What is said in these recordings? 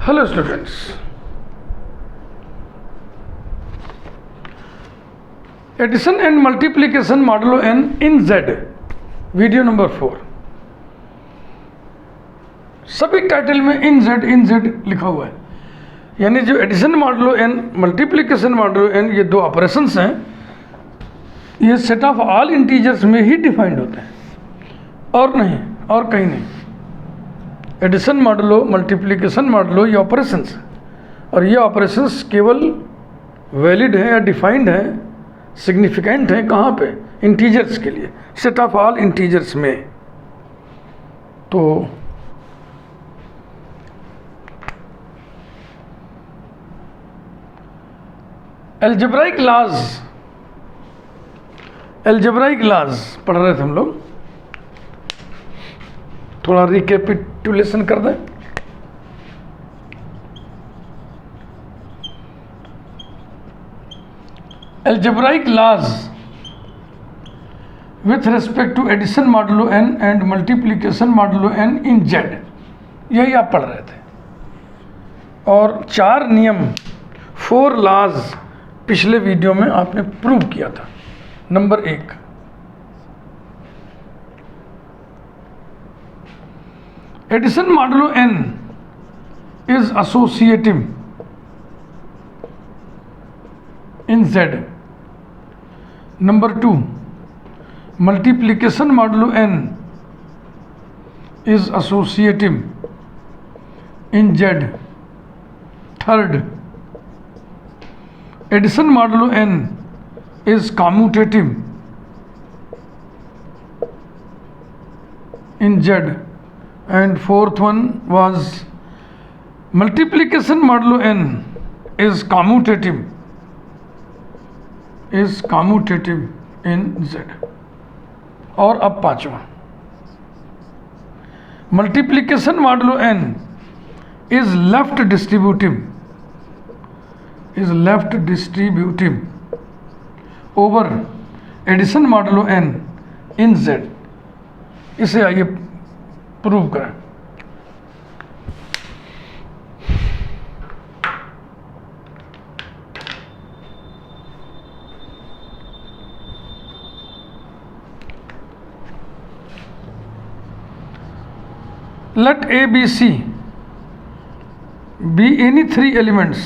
Hello students, addition and multiplication modulo n in Z, video number 4। सभी title में इन Z लिखा हुआ है, यानी जो addition modulo N, multiplication modulo N, ये दो ऑपरेशंस हैं, ये सेट ऑफ ऑल इंटीजर्स में ही डिफाइंड होते हैं और नहीं, और कहीं नहीं। एडिशन मॉडुलो, मल्टीप्लिकेशन मॉडुलो ये ऑपरेशंस हैं, और ये ऑपरेशंस केवल वैलिड हैं या डिफाइंड हैं, सिग्निफिकेंट हैं कहाँ पे? इंटीजर्स के लिए, सेट ऑफ ऑल इंटीजर्स में। तो एल्जेब्राइक लॉज पढ़ रहे थे हम लोग, थोड़ा रिकैपिटुलेशन कर दें। Algebraic laws with respect to addition modulo N and multiplication modulo N in Z, यही आप पढ़ रहे थे। और 4 नियम, 4 लॉज पिछले वीडियो में आपने प्रूव किया था। Number 1, addition modulo N is associative in Z. Number 2, multiplication modulo N is associative in Z. Third, addition modulo N is commutative in Z, and fourth one was multiplication modulo n is commutative in Z। और अब 5वां, multiplication modulo n is left distributive over addition modulo N in Z. इसे आइए prove करें। Let A B C be any 3 elements,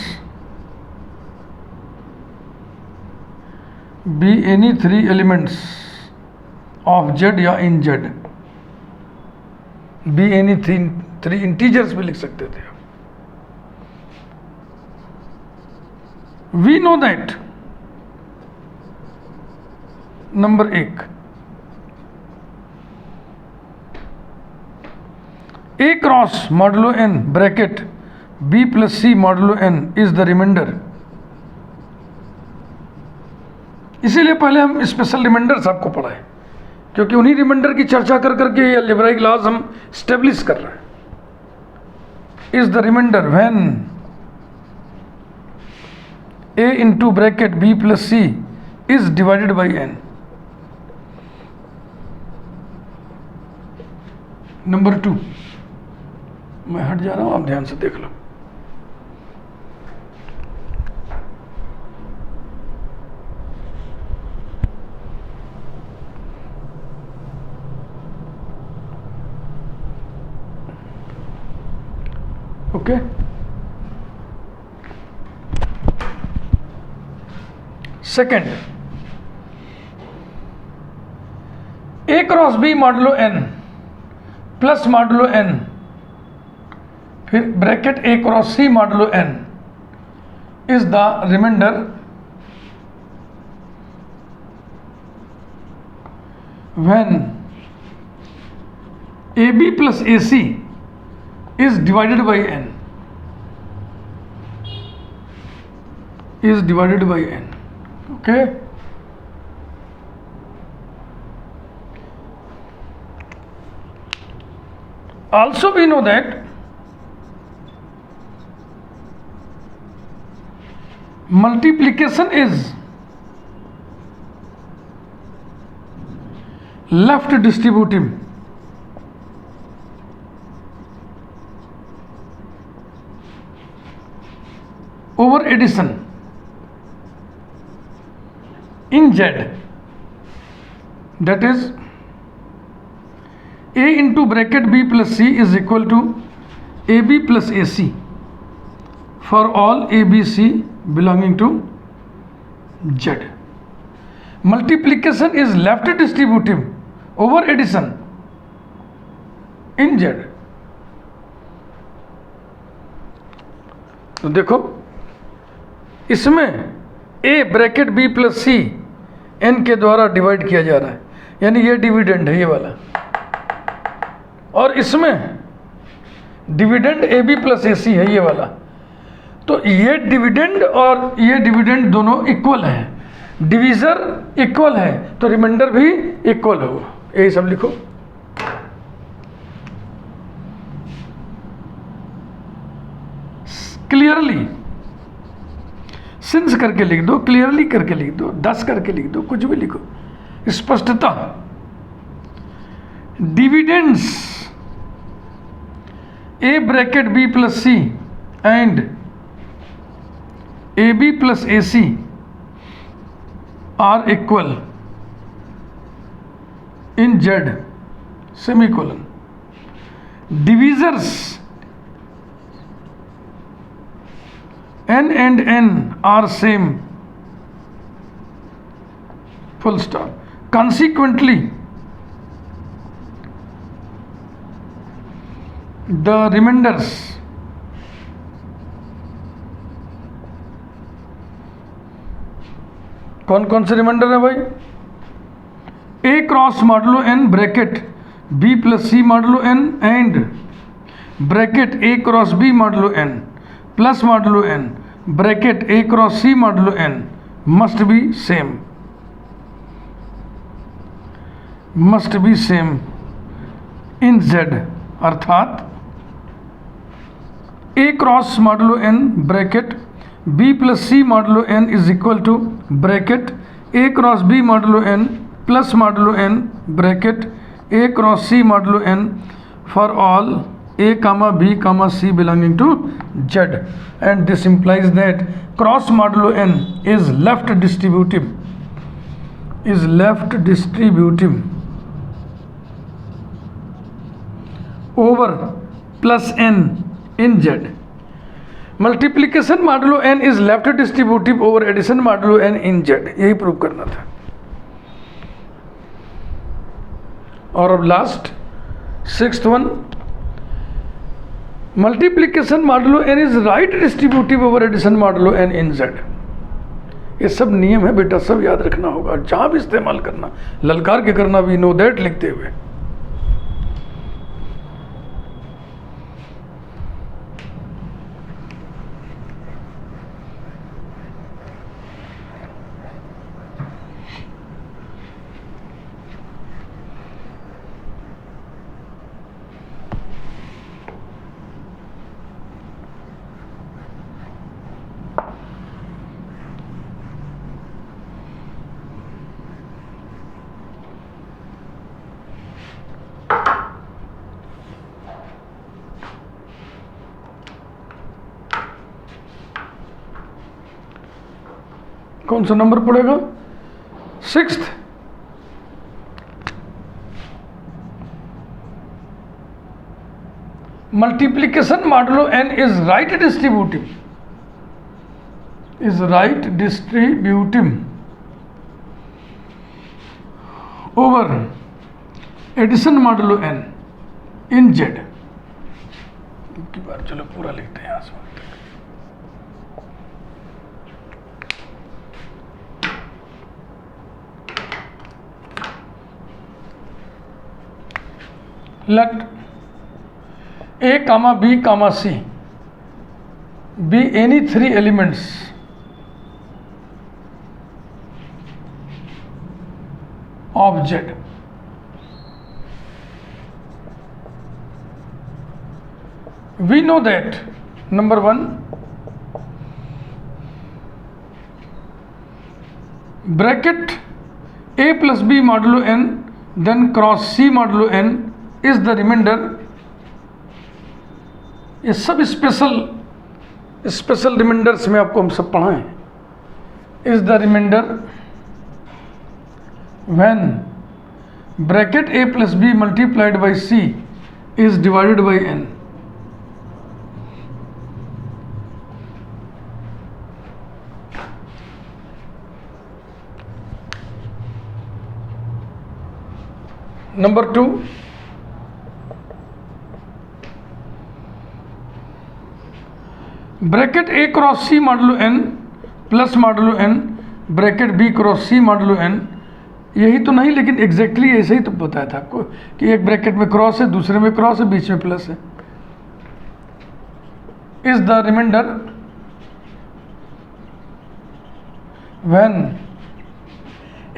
be any 3 elements of Z या in Z। be any 3 integers भी लिख सकते थे। we know that number 1, A cross modulo n bracket B plus C modulo n is the remainder. इसीलिए पहले हम special reminders आपको पढ़ाए, क्योंकि उन्हीं रिमाइंडर की चर्चा कर करके ये अलजेब्राइक लॉज हम स्टेब्लिश कर रहे हैं। Is the remainder when A into bracket B plus C is divided by n। Number 2, मैं हट जा रहा हूं, आप ध्यान से देख लो। Okay, second, A cross B modulo N plus modulo N, फिर bracket A cross C modulo N is the remainder when A B plus A C is divided by n, okay। Also we know that multiplication is left distributive over addition in Z, that is A into bracket B plus C is equal to AB plus AC for all ABC belonging to Z. Multiplication is left distributive over addition in Z. तो देखो इसमें A bracket B plus C N के द्वारा divide किया जा रहा है, यानी ये डिविडेंड है ये वाला, और इसमें डिविडेंड AB प्लस AC है ये वाला। तो ये डिविडेंड और ये डिविडेंड दोनों इक्वल हैं, डिवीज़र इक्वल है, तो रिमाइंडर भी इक्वल होगा। यही सब लिखो। क्लियरली सिंस करके लिख दो, क्लियरली करके लिख दो, 10 करके लिख दो, कुछ भी लिखो, स्पष्टता। Dividends A bracket B plus C and AB plus AC are equal in Z semicolon. Divisors N and N are same, full stop. Consequently, the remainders कौन कौन से रिमाइंडर है भाई? A cross modulo N bracket B plus C modulo N and bracket A cross B modulo N plus modulo N bracket A cross C modulo N must be same, must be same in Z, अर्थात A cross modulo N bracket B plus C modulo N is equal to bracket A cross B modulo N plus modulo N bracket A cross C modulo N for all A comma B comma C belonging to Z, and this implies that cross modulo N is left distributive, over plus N in Z. Multiplication modulo N is left distributive over addition modulo N in Z, यही prove करना था। और अब last 6th one, multiplication modulo N is right distributive over addition modulo N in Z। ये सब नियम है बेटा, सब याद रखना होगा, जहां भी इस्तेमाल करना, ललकार के करना भी, नो दैट लिखते हुए। कौन सा नंबर पड़ेगा? 6th। Multiplication modulo N is right distributive over addition modulo N in Z की बार। चलो पूरा लिखते हैं आसमान तक। Let A comma B comma C be any three elements of Z. We know that number 1, bracket A plus B modulo N then cross C modulo N is the remainder। ये सब special special reminders में आपको हम सब पढ़ाएं। Is the remainder when bracket a plus B multiplied by c is divided by n। Number 2, bracket a cross c modulo n plus modulo n bracket b cross c modulo n। यही तो नहीं, लेकिन exactly ऐसे ही तो बताया था आपको कि एक ब्रैकेट में क्रॉस है, दूसरे में क्रॉस है, बीच में प्लस है। Is the remainder when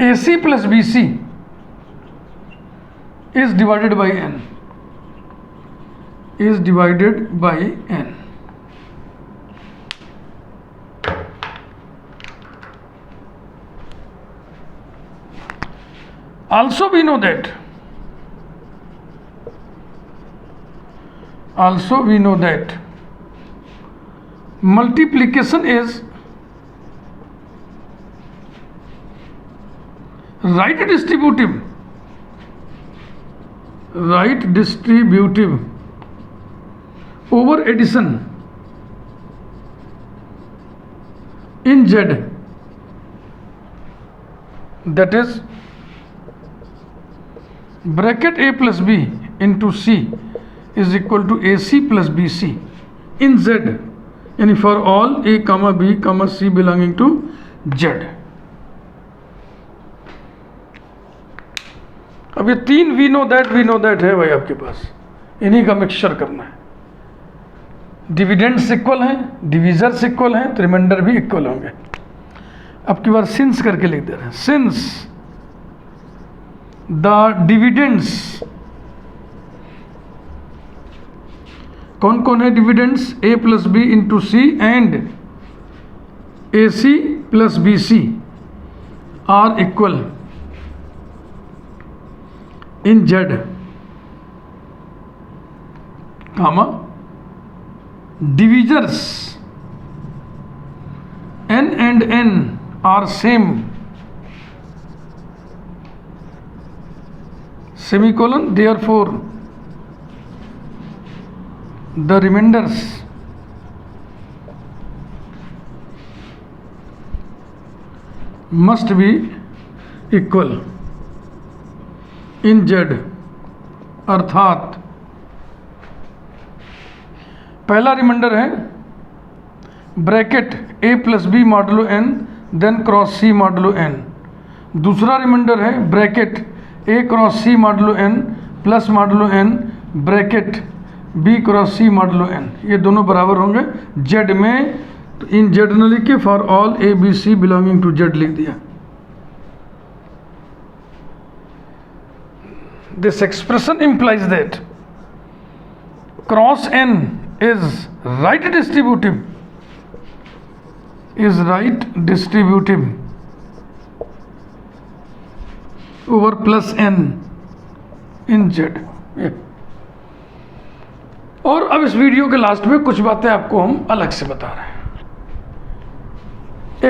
AC plus BC is divided by n, is divided by n। Also we know that multiplication is right distributive over addition in Z, that is bracket a plus b into c is equal to AC plus BC in Z, यानी for all a comma b comma c belonging to Z। अब ये 3 we know that है भाई आपके पास, इन्हीं का mixture करना है। डिविडेंड्स इक्वल हैं, डिविजर्स इक्वल हैं, तो रिमाइंडर भी इक्वल होंगे। अब की बार सिंस करके लिख दे रहे हैं, सिंस द डिविडेंड्स, कौन कौन है dividends, a plus B into C and AC plus BC are equal in Z, comma divisors n and n are same, semicolon, therefore the remainders must be equal in Z। अर्थात पहला remainder है bracket a plus B modulo n then cross c modulo n। दूसरा remainder है bracket a cross c modulo n plus modulo n bracket b cross c modulo n। ये दोनों बराबर होंगे Z में, तो इन Z न लिख के for all a b c belonging to Z लिख दिया। This expression implies that cross n is right distributive over plus n in Z। और अब इस वीडियो के लास्ट में कुछ बातें आपको हम अलग से बता रहे हैं।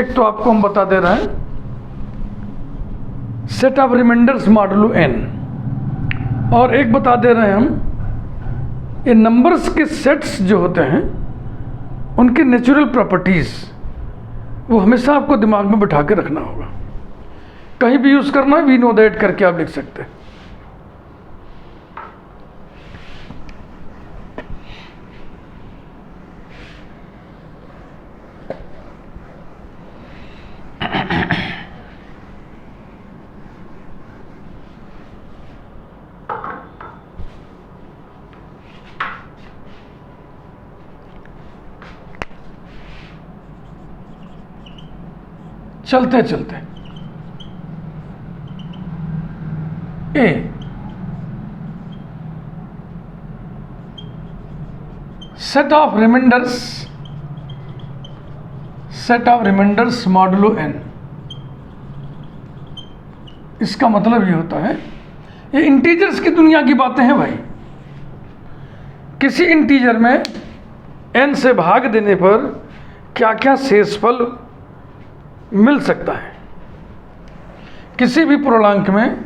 एक तो आपको हम बता दे रहे हैं set of remainders modulo n, और एक बता दे रहे हैं हम ये नंबर्स के सेट्स जो होते हैं उनके नेचुरल प्रॉपर्टीज़, वो हमेशा आपको दिमाग में बिठा के रखना होगा। कहीं भी यूज़ करना है वी नो दैट करके आप लिख सकते हैं। चलते चलते a set of remainders modulo n। इसका मतलब ये होता है, ये इंटीजर्स की दुनिया की बातें हैं भाई। किसी इंटीजर में n से भाग देने पर क्या क्या शेषफल मिल सकता है। किसी भी पूर्णांक में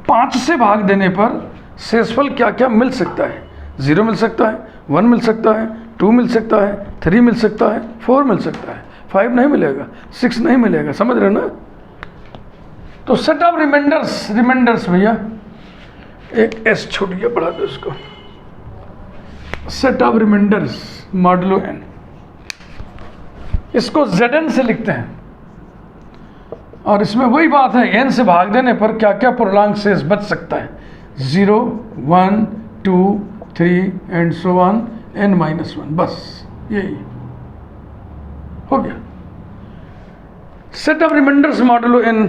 5 से भाग देने पर शेषफल क्या क्या मिल सकता है। 0 मिल सकता है, 1 मिल सकता है, 2 मिल सकता है, 3 मिल सकता है, 4 मिल सकता है, 5 नहीं मिलेगा, 6 नहीं मिलेगा। समझ रहे हो ना। तो सेट ऑफ रिमाइंडर्स भैया एक एस छोड़ दिया, बढ़ा दो इसको। Set of remainders modulo n, इसको Zn से लिखते हैं। और इसमें वही बात है, n से भाग देने पर क्या क्या पूर्णांक शेष बच सकता है। 0, 1, 2, 3 एंड सो ऑन n-1, बस यही हो गया। Set of remainders modulo n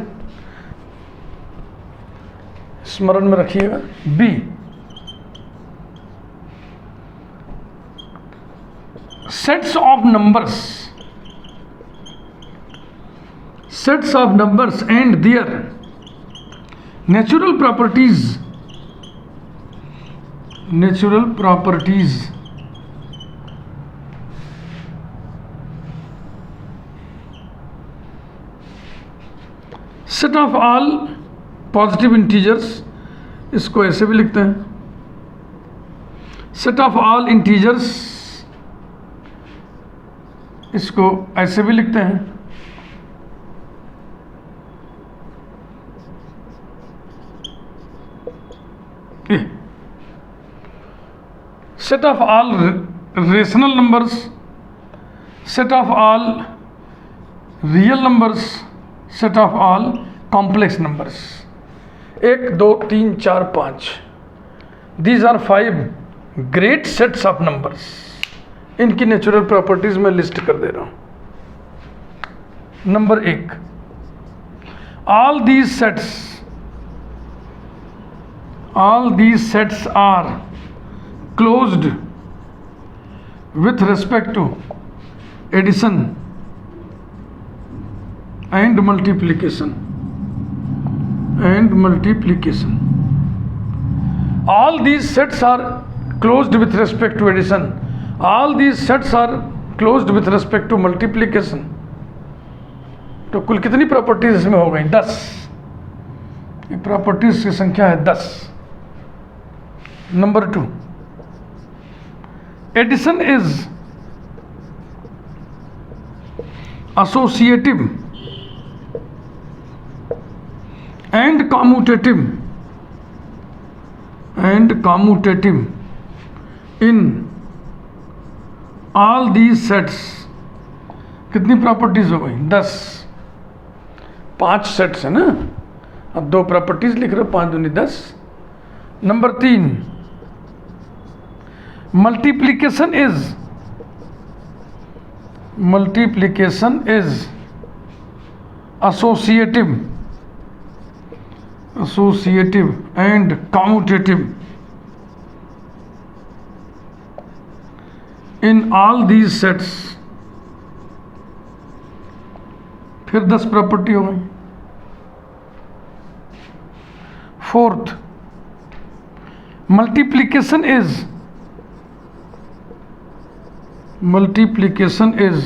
स्मरण में रखिएगा। B, sets of numbers and their natural properties set of all positive integers, इसको ऐसे भी लिखते हैं। set of all integers, इसको ऐसे भी लिखते हैं। set of all rational numbers, set of all real numbers, set of all complex numbers। 1, 2, 3, 4, 5, these are 5 great sets of numbers। इनकी नेचुरल प्रॉपर्टीज मैं लिस्ट कर दे रहा हूं। Number 1, all these sets are closed with respect to addition and multiplication। all these sets are closed with respect to addition, all these sets are closed with respect to multiplication। तो कुल कितनी properties इसमें हो गई? 10। ये properties की संख्या है 10। Number 2, addition is associative and commutative in all these sets। कितनी प्रॉपर्टीज हो गई? 10। 5 सेट्स है ना, अब 2 प्रॉपर्टीज लिख रहे हो, 5 दूनी 10। Number 3, multiplication is associative and commutative in all these sets। फिर 10 प्रॉपर्टी हो गई। 4th, multiplication is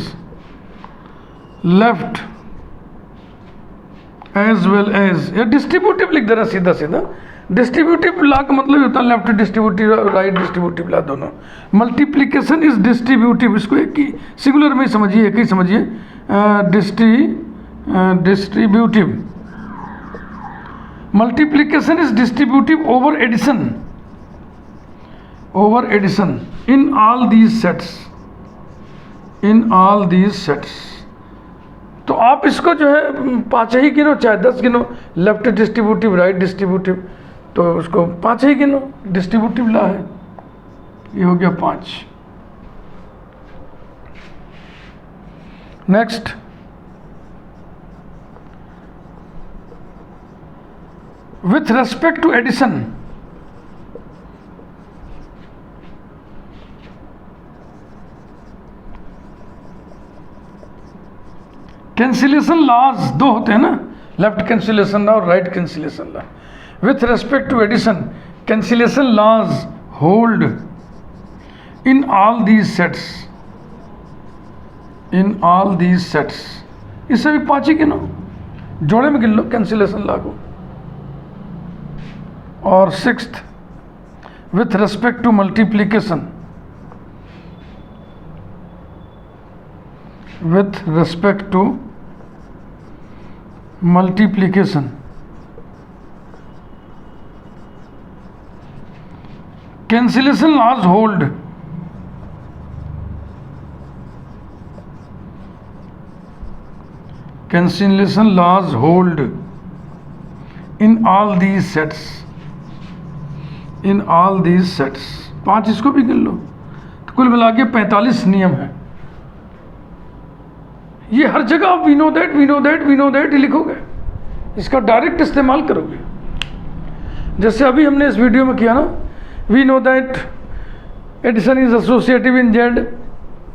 left as well as, या डिस्ट्रीब्यूटिव लिख दे रहा सीधा सीधा। डिस्ट्रीब्यूटिव ला का मतलब होता है left distributive, right distributive law दोनों। मल्टीप्लिकेशन इज डिस्ट्रीब्यूटिव, इसको एक ही सिंगुलर में समझिए, एक ही समझिए। Distributive, multiplication is distributive over addition in all these sets. तो आप इसको जो है 5 ही गिनो, चाहे 10 गिनो, लेफ्ट डिस्ट्रीब्यूटिव, राइट डिस्ट्रीब्यूटिव, तो उसको 5 ही गिनो, डिस्ट्रीब्यूटिव ला है। ये हो गया 5। Next, with respect to addition, cancellation laws 2 होते हैं ना, लेफ्ट कैंसिलेशन लॉ और right cancellation law. With respect to addition, cancellation laws hold in all these sets. In all these sets, इससे भी 5 ही गिनो, जोड़े में गिन लो कैंसिलेशन लॉ को। और 6th with respect to multiplication, with respect to multiplication cancellation laws hold cancellation laws hold in all these sets, in all these sets। 5 इसको भी गिन लो, तो कुल मिला के 45 नियम है। ये हर जगह आप वी नो दैट ही लिखोगे, इसका डायरेक्ट इस्तेमाल करोगे। जैसे अभी हमने इस वीडियो में किया ना, we know that addition is associative in Z,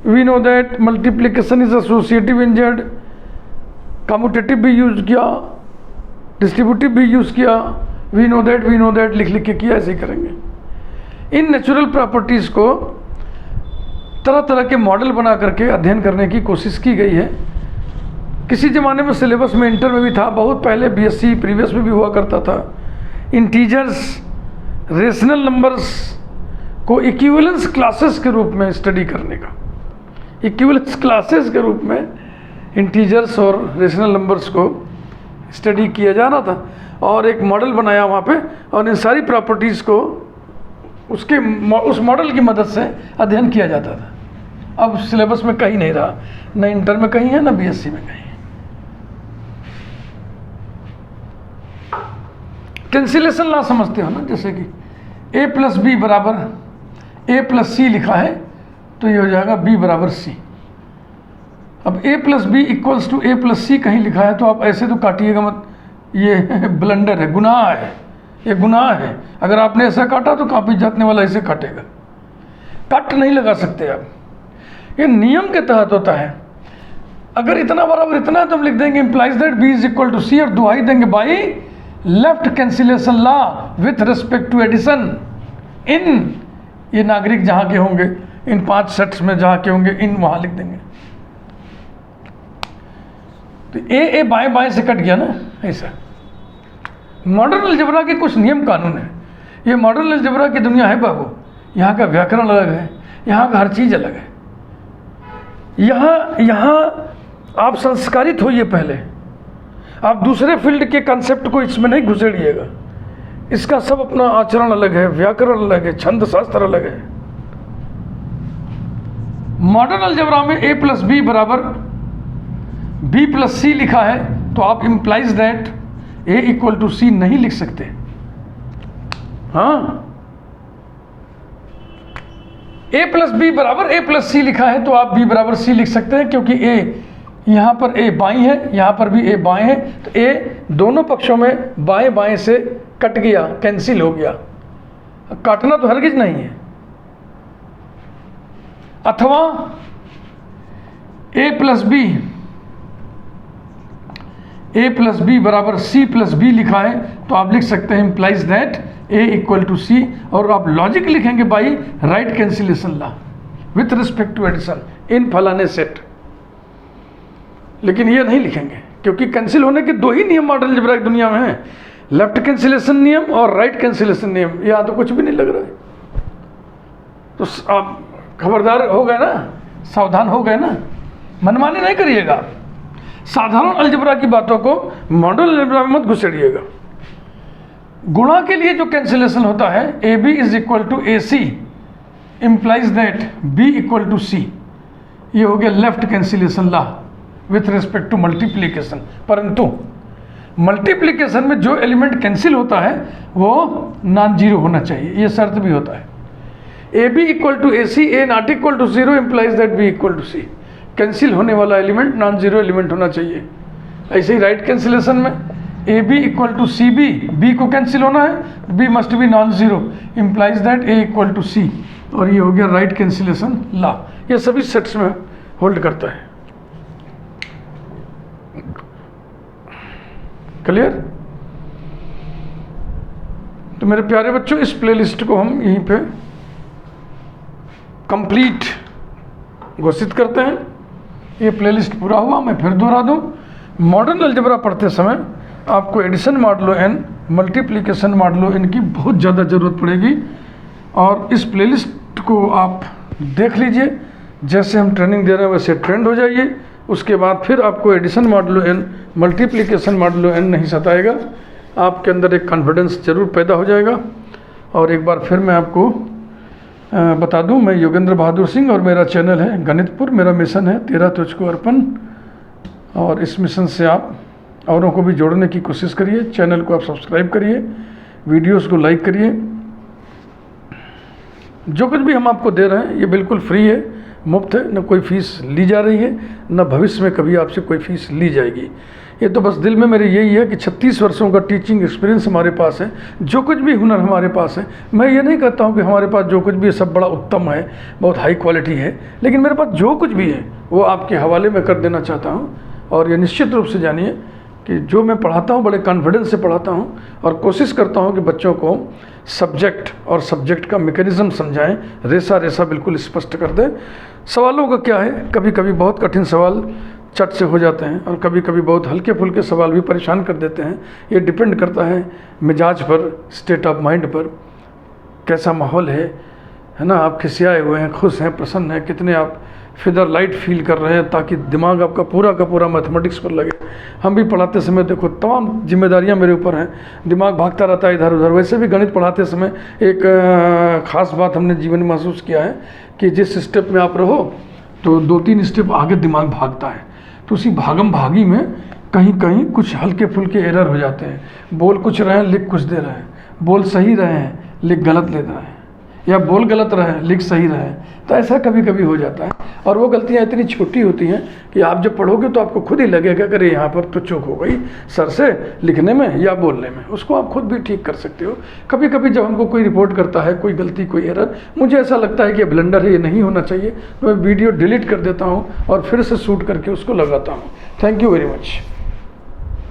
we know that multiplication is associative in Z, commutative भी यूज किया, डिस्ट्रीब्यूटिव भी यूज किया, we know that लिख लिख के किया। ऐसे ही करेंगे। इन नेचुरल प्रॉपर्टीज़ को तरह तरह के मॉडल बना करके अध्ययन करने की कोशिश की गई है। किसी ज़माने में सिलेबस में इंटर में भी था, बहुत पहले बीएससी प्रीवियस में भी हुआ करता था। इंटीजर्स, रेशनल नंबर्स को इक्विवेलेंस क्लासेस के रूप में स्टडी करने का, इक्विवेलेंस क्लासेस के रूप में इंटीजर्स और रेशनल नंबर्स को स्टडी किया जाना था, और एक मॉडल बनाया वहाँ पे, और इन सारी प्रॉपर्टीज़ को उस मॉडल की मदद से अध्ययन किया जाता था। अब सिलेबस में कहीं नहीं रहा, न इंटर में कहीं है, न बीएससी में कहीं। कैंसिलेशन लॉ समझते हो ना, जैसे कि a प्लस बी बराबर a प्लस सी लिखा है, तो ये हो जाएगा b बराबर c। अब a plus B equals to a plus C कहीं लिखा है, तो आप ऐसे तो काटिएगा मत, ये ब्लंडर है, गुनाह है, ये गुनाह है। अगर आपने ऐसा काटा तो कापी जातने वाला ऐसे काटेगा, कट नहीं लगा सकते आप, ये नियम के तहत होता है। अगर इतना बराबर इतना है तो हम लिख देंगे implies that b is equal to C, और दुहाई देंगे by left cancellation law with respect to addition in, ये नागरिक जहाँ के होंगे, इन 5 सेट्स में जहाँ के होंगे, इन वहाँ लिख देंगे। तो ए बाएं बाएं से कट गया ना, ऐसा। मॉडर्न अलजेब्रा के कुछ नियम कानून है। ये मॉडर्न अलजेब्रा की दुनिया है बाबू, यहाँ का व्याकरण अलग है, यहाँ का हर चीज़ अलग है। यहाँ आप संस्कारित होइए पहले, आप दूसरे फील्ड के कंसेप्ट को इसमें नहीं घुसेड़िएगा। इसका सब अपना आचरण अलग है, व्याकरण अलग है, छंद शास्त्र अलग है। मॉडर्न अलजेब्रा में a प्लस बी बराबर b प्लस सी लिखा है, तो आप implies that a equal to C नहीं लिख सकते। हाँ, a प्लस बी बराबर a प्लस सी लिखा है, तो आप b बराबर c लिख सकते हैं, क्योंकि a यहाँ पर a बाईं है, यहाँ पर भी a बाएं है, तो a दोनों पक्षों में बाएं बाएं से कट गया, कैंसिल हो गया। काटना तो हरगिज नहीं है। अथवा a प्लस बी बराबर c प्लस बी लिखा है, तो आप लिख सकते हैं implies that a equal to C, और आप लॉजिक लिखेंगे by right cancellation law with respect to addition in फलाने सेट। लेकिन ये नहीं लिखेंगे, क्योंकि कैंसिल होने के 2 ही नियम मॉडर्न अलजेब्रा की दुनिया में हैं, लेफ्ट कैंसिलेशन नियम और राइट कैंसिलेशन नियम। यहाँ तो कुछ भी नहीं लग रहा है। तो आप खबरदार हो गए ना, सावधान हो गए ना, मनमानी नहीं करिएगा। साधारण अलजेब्रा की बातों को मॉडर्न अलजेब्रा में मत घुसेड़िएगा। गुणा के लिए जो कैंसिलेशन होता है, A B is equal to A C implies that B equal to C, ये हो गया left cancellation law with respect to multiplication. परंतु मल्टीप्लीकेशन में जो एलिमेंट कैंसिल होता है वो नॉन जीरो होना चाहिए, ये शर्त भी होता है। A B equal to A C, A not equal to zero implies that B equal to C. Cancel होने वाला एलिमेंट नॉन जीरो एलिमेंट होना चाहिए। ऐसे ही राइट कैंसिलेशन में A B equal to C B, B को cancel होना है, B must be non zero implies that A equal to C, और ये हो गया राइट कैंसिलेशन लॉ। ये सभी सेट्स में होल्ड करता है। क्लियर? तो मेरे प्यारे बच्चों, इस प्लेलिस्ट को हम यहीं पे कंप्लीट घोषित करते हैं। ये प्लेलिस्ट पूरा हुआ। मैं फिर दोहरा दूँ, मॉडर्न अलजेब्रा पढ़ते समय आपको addition modulo N, multiplication modulo N की बहुत ज़्यादा ज़रूरत पड़ेगी। और इस प्लेलिस्ट को आप देख लीजिए, जैसे हम ट्रेनिंग दे रहे हैं वैसे ट्रेंड हो जाइए। उसके बाद फिर आपको addition modulo N, multiplication modulo N नहीं सताएगा, आपके अंदर एक कॉन्फिडेंस जरूर पैदा हो जाएगा। और एक बार फिर मैं आपको बता दूं, मैं योगेंद्र बहादुर सिंह और मेरा चैनल है गणितपुर। मेरा मिशन है 13 तुझको अर्पण, और इस मिशन से आप औरों को भी जोड़ने की कोशिश करिए। चैनल को आप सब्सक्राइब करिए, वीडियोस को लाइक करिए। जो कुछ भी हम आपको दे रहे हैं ये बिल्कुल फ्री है, मुफ्त है, न कोई फीस ली जा रही है, न भविष्य में कभी आपसे कोई फीस ली जाएगी। ये तो बस दिल में मेरे यही है कि 36 वर्षों का टीचिंग एक्सपीरियंस हमारे पास है, जो कुछ भी हुनर हमारे पास है। मैं ये नहीं कहता हूँ कि हमारे पास जो कुछ भी है सब बड़ा उत्तम है, बहुत हाई क्वालिटी है, लेकिन मेरे पास जो कुछ भी है वो आपके हवाले में कर देना चाहता हूँ। और ये निश्चित रूप से जानिए कि जो मैं पढ़ाता हूँ बड़े कॉन्फिडेंस से पढ़ाता हूँ, और कोशिश करता हूँ कि बच्चों को सब्जेक्ट और सब्जेक्ट का मैकेनिज्म समझाएं, रेसा रेसा बिल्कुल स्पष्ट कर दें। सवालों का क्या है, कभी कभी बहुत कठिन सवाल चट से हो जाते हैं, और कभी कभी बहुत हल्के फुल्के सवाल भी परेशान कर देते हैं। ये डिपेंड करता है मिजाज पर, स्टेट ऑफ माइंड पर, कैसा माहौल है ना। आप खिसियाए हुए हैं, खुश हैं, प्रसन्न हैं, कितने आप फिदर लाइट फील कर रहे हैं, ताकि दिमाग आपका पूरा का पूरा मैथमेटिक्स पर लगे। हम भी पढ़ाते समय देखो तमाम जिम्मेदारियां मेरे ऊपर हैं, दिमाग भागता रहता है इधर उधर। वैसे भी गणित पढ़ाते समय एक ख़ास बात हमने जीवन में महसूस किया है कि जिस स्टेप में आप रहो तो 2-3 स्टेप आगे दिमाग भागता है। तो उसी भागम भागी में कहीं कहीं कुछ हल्के फुल्के एरर हो जाते हैं। बोल कुछ रहे हैं, लिख कुछ दे रहे हैं। बोल सही रहे हैं, लिख गलत ले रहे हैं, या बोल गलत रहे हैं, लिख सही रहे हैं। तो ऐसा कभी कभी हो जाता है, और वो गलतियाँ इतनी छोटी होती हैं कि आप जब पढ़ोगे तो आपको खुद ही लगेगा कि अरे यहाँ पर तो चूक हो गई सर से लिखने में या बोलने में। उसको आप खुद भी ठीक कर सकते हो। कभी कभी जब हमको कोई रिपोर्ट करता है कोई गलती, कोई एरर, मुझे ऐसा लगता है कि ब्लंडर है, ये नहीं होना चाहिए, तो मैं वीडियो डिलीट कर देता हूँ और फिर से शूट करके उसको लगाता हूँ। Thank you very much.